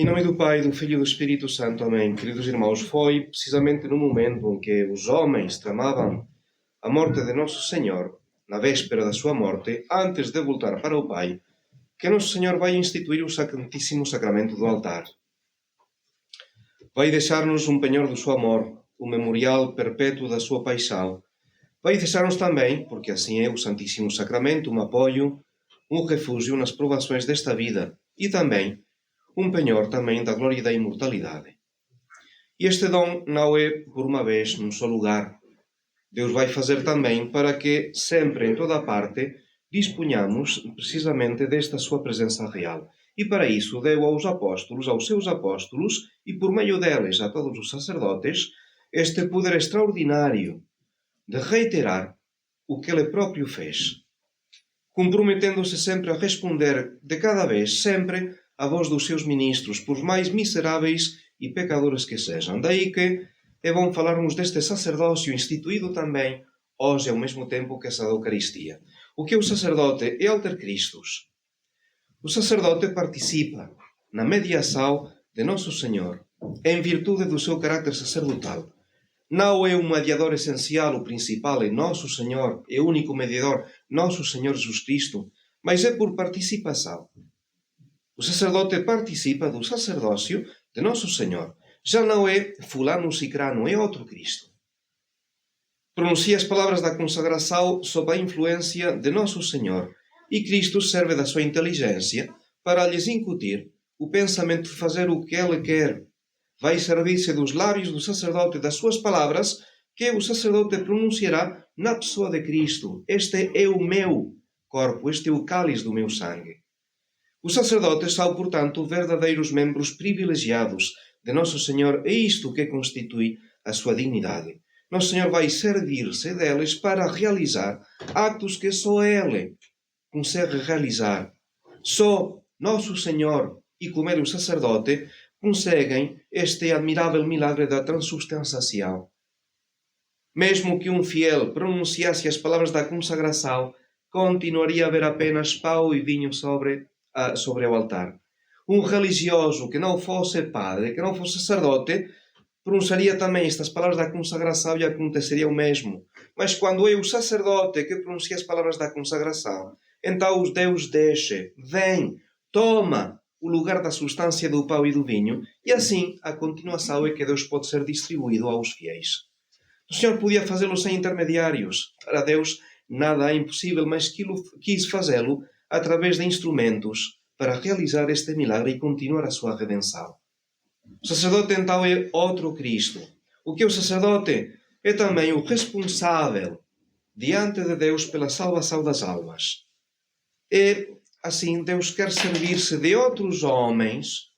Em nome do Pai, do Filho e do Espírito Santo. Amém. Queridos irmãos, foi precisamente no momento em que os homens tramavam a morte de Nosso Senhor, na véspera da sua morte, antes de voltar para o Pai, que Nosso Senhor vai instituir o Santíssimo Sacramento do altar. Vai deixar-nos um penhor do seu amor, o memorial perpétuo da sua paixão. Vai deixar-nos também, porque assim é o Santíssimo Sacramento, um apoio, um refúgio nas provações desta vida e também um penhor também da glória e da imortalidade. E este dom não é por uma vez num só lugar. Deus vai fazer também para que sempre, em toda parte, disponhamos precisamente desta sua presença real. E para isso deu aos apóstolos, aos seus apóstolos, e por meio deles a todos os sacerdotes, este poder extraordinário de reiterar o que ele próprio fez, comprometendo-se sempre a responder de cada vez, sempre, a voz dos seus ministros, por mais miseráveis e pecadores que sejam. Daí que é bom falarmos deste sacerdócio instituído também hoje, ao mesmo tempo que essa da Eucaristia. O que é o sacerdote? É alter Christus. O sacerdote participa na mediação de Nosso Senhor, em virtude do seu caráter sacerdotal. Não é um mediador essencial, o principal é Nosso Senhor, é o único mediador, Nosso Senhor Jesus Cristo, mas é por participação. O sacerdote participa do sacerdócio de Nosso Senhor. Já não é fulano cicrano, é outro Cristo. Pronuncia as palavras da consagração sob a influência de Nosso Senhor, e Cristo serve da sua inteligência para lhes incutir o pensamento de fazer o que Ele quer. Vai servir-se dos lábios do sacerdote, das suas palavras, que o sacerdote pronunciará na pessoa de Cristo. Este é o meu corpo, este é o cálice do meu sangue. Os sacerdotes são, portanto, verdadeiros membros privilegiados de Nosso Senhor. É isto que constitui a sua dignidade. Nosso Senhor vai servir-se deles para realizar atos que só Ele consegue realizar. Só Nosso Senhor e como Ele o sacerdote conseguem este admirável milagre da transubstanciação. Mesmo que um fiel pronunciasse as palavras da consagração, continuaria a haver apenas pão e vinho sobre o altar. Um religioso que não fosse padre, que não fosse sacerdote, pronunciaria também estas palavras da consagração e aconteceria o mesmo. Mas quando é o sacerdote que pronuncia as palavras da consagração, então Deus deixa, vem, toma o lugar da substância do pão e do vinho, e assim a continuação é que Deus pode ser distribuído aos fiéis. O Senhor podia fazê-lo sem intermediários. Para Deus nada é impossível, mas quis fazê-lo através de instrumentos para realizar este milagre e continuar a sua redenção. O sacerdote então é outro Cristo. O que é o sacerdote? É também o responsável diante de Deus pela salvação das almas. E assim Deus quer servir-se de outros homens,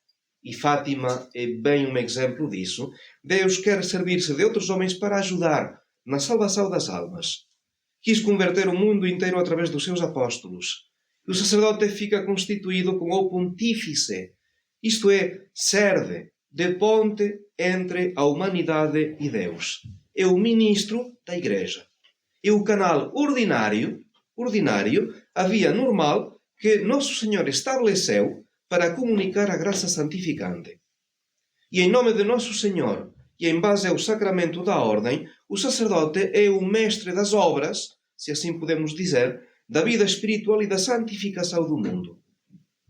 e Fátima é bem um exemplo disso. Deus quer servir-se de outros homens para ajudar na salvação das almas. Quis converter o mundo inteiro através dos seus apóstolos. O sacerdote fica constituído como o pontífice, isto é, serve de ponte entre a humanidade e Deus. É o ministro da Igreja. É o canal ordinário, a via normal que Nosso Senhor estabeleceu para comunicar a graça santificante. E em nome de Nosso Senhor, e em base ao sacramento da ordem, o sacerdote é o mestre das obras, se assim podemos dizer, da vida espiritual e da santificação do mundo.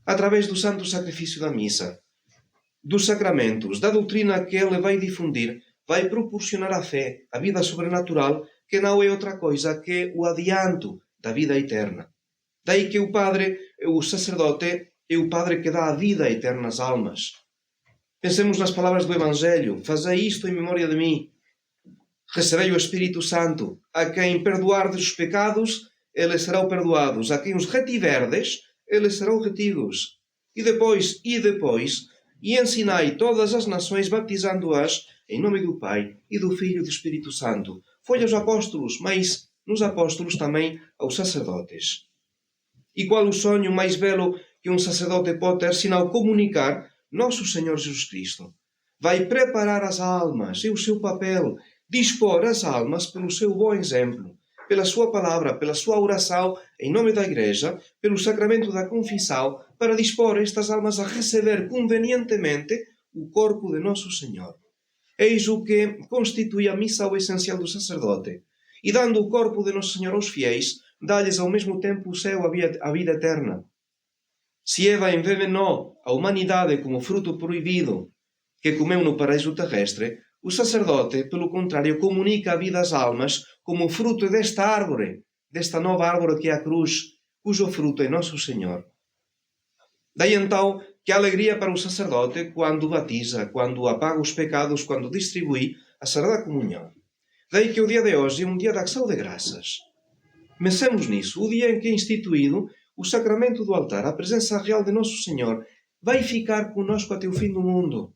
Através do santo sacrifício da missa, dos sacramentos, da doutrina que ele vai difundir, vai proporcionar a fé, a vida sobrenatural, que não é outra coisa que o adianto da vida eterna. Daí que o sacerdote, é o Padre que dá a vida eterna às almas. Pensemos nas palavras do Evangelho: fazei isto em memória de mim. Recebei o Espírito Santo. A quem perdoardes os pecados, eles serão perdoados. A quem os retiverdes, eles serão retidos. E depois, e ensinai todas as nações, batizando-as em nome do Pai, e do Filho e do Espírito Santo. Foi aos apóstolos, mas nos apóstolos também aos sacerdotes. E qual o sonho mais belo que um sacerdote pode ter, senão comunicar Nosso Senhor Jesus Cristo? Vai preparar as almas, é o seu papel, dispor as almas pelo seu bom exemplo, pela sua palavra, pela sua oração, em nome da Igreja, pelo sacramento da confissão, para dispor estas almas a receber convenientemente o corpo de Nosso Senhor. Eis o que constitui a missão essencial do sacerdote. E dando o corpo de Nosso Senhor aos fiéis, dá-lhes ao mesmo tempo o céu, a vida eterna. Se Eva envenenou a humanidade como fruto proibido que comeu no paraíso terrestre, o sacerdote, pelo contrário, comunica a vida às almas como fruto desta árvore, desta nova árvore que é a cruz, cujo fruto é Nosso Senhor. Daí então que alegria para o sacerdote quando batiza, quando apaga os pecados, quando distribui a Sagrada Comunhão. Daí que o dia de hoje é um dia de ação de graças. Pensemos nisso, o dia em que é instituído o sacramento do altar, a presença real de Nosso Senhor, vai ficar conosco até o fim do mundo.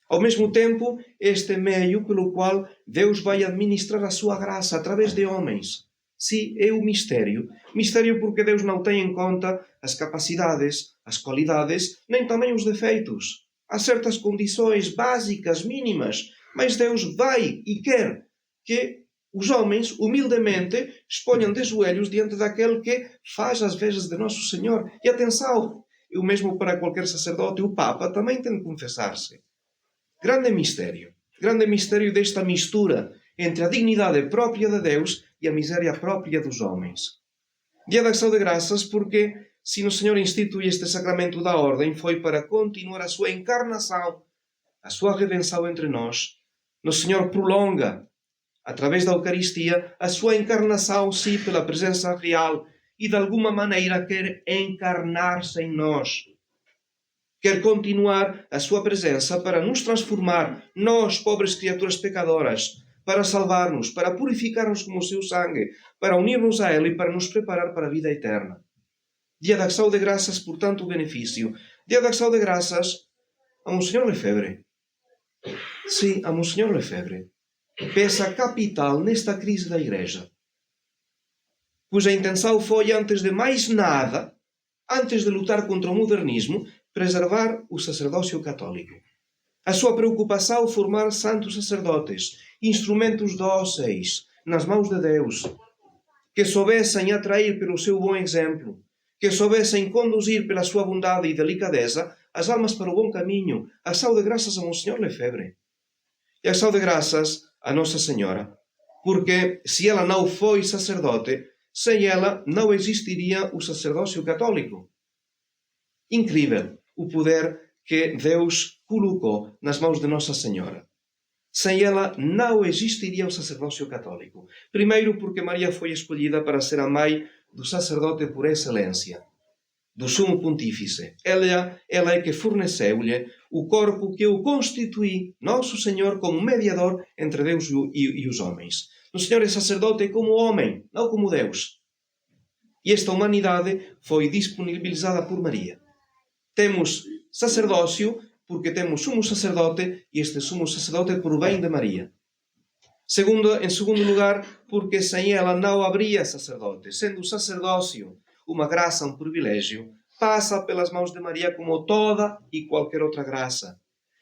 Ao mesmo tempo, este meio pelo qual Deus vai administrar a sua graça através de homens. Sim, é o mistério. Mistério porque Deus não tem em conta as capacidades, as qualidades, nem também os defeitos. Há certas condições básicas, mínimas, mas Deus vai e quer que os homens, humildemente, exponham de joelhos diante daquele que faz as vezes de Nosso Senhor. E atenção, o mesmo para qualquer sacerdote, o Papa também tem de confessar-se. Grande mistério desta mistura entre a dignidade própria de Deus e a miséria própria dos homens. Dia da ação de graças porque, se o Senhor institui este sacramento da ordem, foi para continuar a sua encarnação, a sua redenção entre nós. O Senhor prolonga, através da Eucaristia, a sua encarnação, sim, pela presença real, e de alguma maneira quer encarnar-se em nós. Quer continuar a sua presença para nos transformar, nós, pobres criaturas pecadoras, para salvar-nos, para purificar-nos com o seu sangue, para unir-nos a Ele e para nos preparar para a vida eterna. Dia da ação de graças, portanto, o benefício. Dia da ação de graças a Monsenhor Lefebvre. Sim, a Monsenhor Lefebvre. Peça capital nesta crise da Igreja, cuja intenção foi, antes de mais nada, antes de lutar contra o modernismo, preservar o sacerdócio católico. A sua preocupação formar santos sacerdotes, instrumentos dóceis nas mãos de Deus, que soubessem atrair pelo seu bom exemplo, que soubessem conduzir pela sua bondade e delicadeza as almas para o bom caminho. Ação de graças a Monsenhor Lefebvre. E ação de graças a Nossa Senhora, porque se ela não foi sacerdote, sem ela não existiria o sacerdócio católico. Incrível o poder que Deus colocou nas mãos de Nossa Senhora. Sem ela não existiria o sacerdócio católico. Primeiro porque Maria foi escolhida para ser a mãe do sacerdote por excelência, do sumo pontífice. Ela é que forneceu-lhe o corpo que o constitui, Nosso Senhor, como mediador entre Deus e os homens. O Senhor é sacerdote como homem, não como Deus. E esta humanidade foi disponibilizada por Maria. Temos sacerdócio porque temos sumo sacerdote e este sumo sacerdote provém de Maria. Em segundo lugar, porque sem ela não haveria sacerdote. Sendo o sacerdócio uma graça, um privilégio, passa pelas mãos de Maria como toda e qualquer outra graça.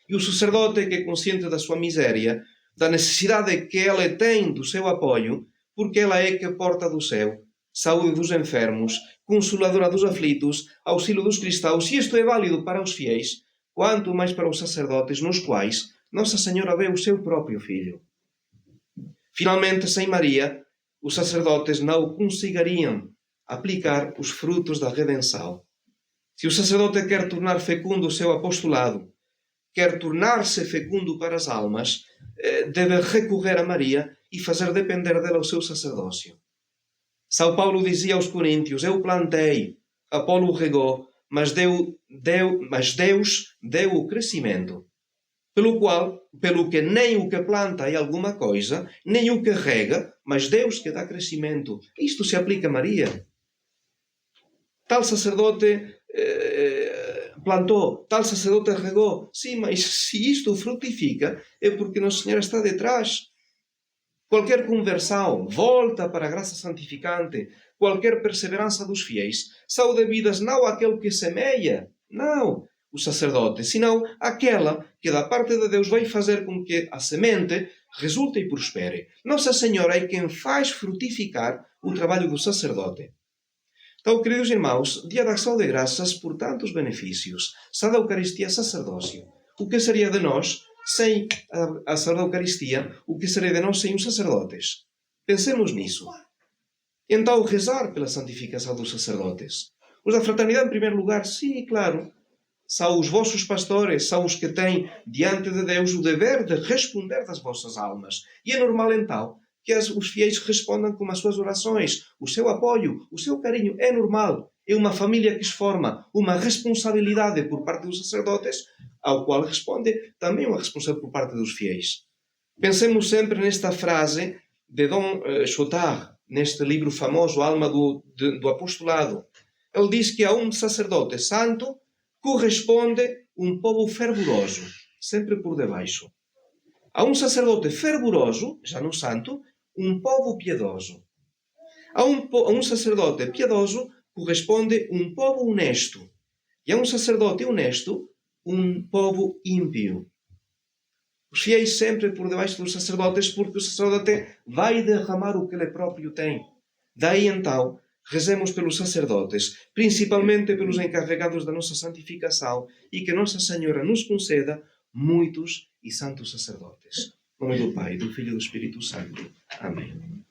E o sacerdote que é consciente da sua miséria, da necessidade que ela tem do seu apoio, porque ela é que porta do céu, saúde dos enfermos, consoladora dos aflitos, auxílio dos cristãos, e isto é válido para os fiéis, quanto mais para os sacerdotes, nos quais Nossa Senhora vê o seu próprio Filho. Finalmente, sem Maria, os sacerdotes não conseguiriam aplicar os frutos da redenção. Se o sacerdote quer tornar fecundo o seu apostolado, quer tornar-se fecundo para as almas, deve recorrer a Maria e fazer depender dela o seu sacerdócio. São Paulo dizia aos Coríntios: eu plantei, Apolo regou, mas Deus deu o crescimento. Pelo que nem o que planta é alguma coisa, nem o que rega, mas Deus que dá crescimento. Isto se aplica a Maria. Tal sacerdote plantou, tal sacerdote regou. Sim, mas se isto frutifica, é porque Nossa Senhora está detrás. Qualquer conversão, volta para a graça santificante, qualquer perseverança dos fiéis, são devidas não àquele que semeia, não o sacerdote, senão àquela que da parte de Deus vai fazer com que a semente resulte e prospere. Nossa Senhora é quem faz frutificar o trabalho do sacerdote. Então, queridos irmãos, Dia da Ação de Graças por tantos benefícios. Sá da Eucaristia sacerdócio. O que seria de nós sem a Sá da Eucaristia? O que seria de nós sem os sacerdotes? Pensemos nisso. Então, rezar pela santificação dos sacerdotes. Os da fraternidade, em primeiro lugar, sim, claro. São os vossos pastores, são os que têm diante de Deus o dever de responder das vossas almas. E é normal, então, que os fiéis respondam com as suas orações, o seu apoio, o seu carinho. É normal. É uma família que se forma, uma responsabilidade por parte dos sacerdotes, ao qual responde também uma responsabilidade por parte dos fiéis. Pensemos sempre nesta frase de Dom Chotard, neste livro famoso, Alma do Apostolado. Ele diz que a um sacerdote santo corresponde um povo fervoroso, sempre por debaixo. A um sacerdote fervoroso, já no santo, um povo piedoso. A um sacerdote piedoso corresponde um povo honesto. E a um sacerdote honesto, um povo ímpio. Os fiéis sempre por debaixo dos sacerdotes, porque o sacerdote vai derramar o que ele próprio tem. Daí então, rezemos pelos sacerdotes, principalmente pelos encarregados da nossa santificação, e que Nossa Senhora nos conceda muitos e santos sacerdotes. Em nome do Pai, do Filho e do Espírito Santo. Amém.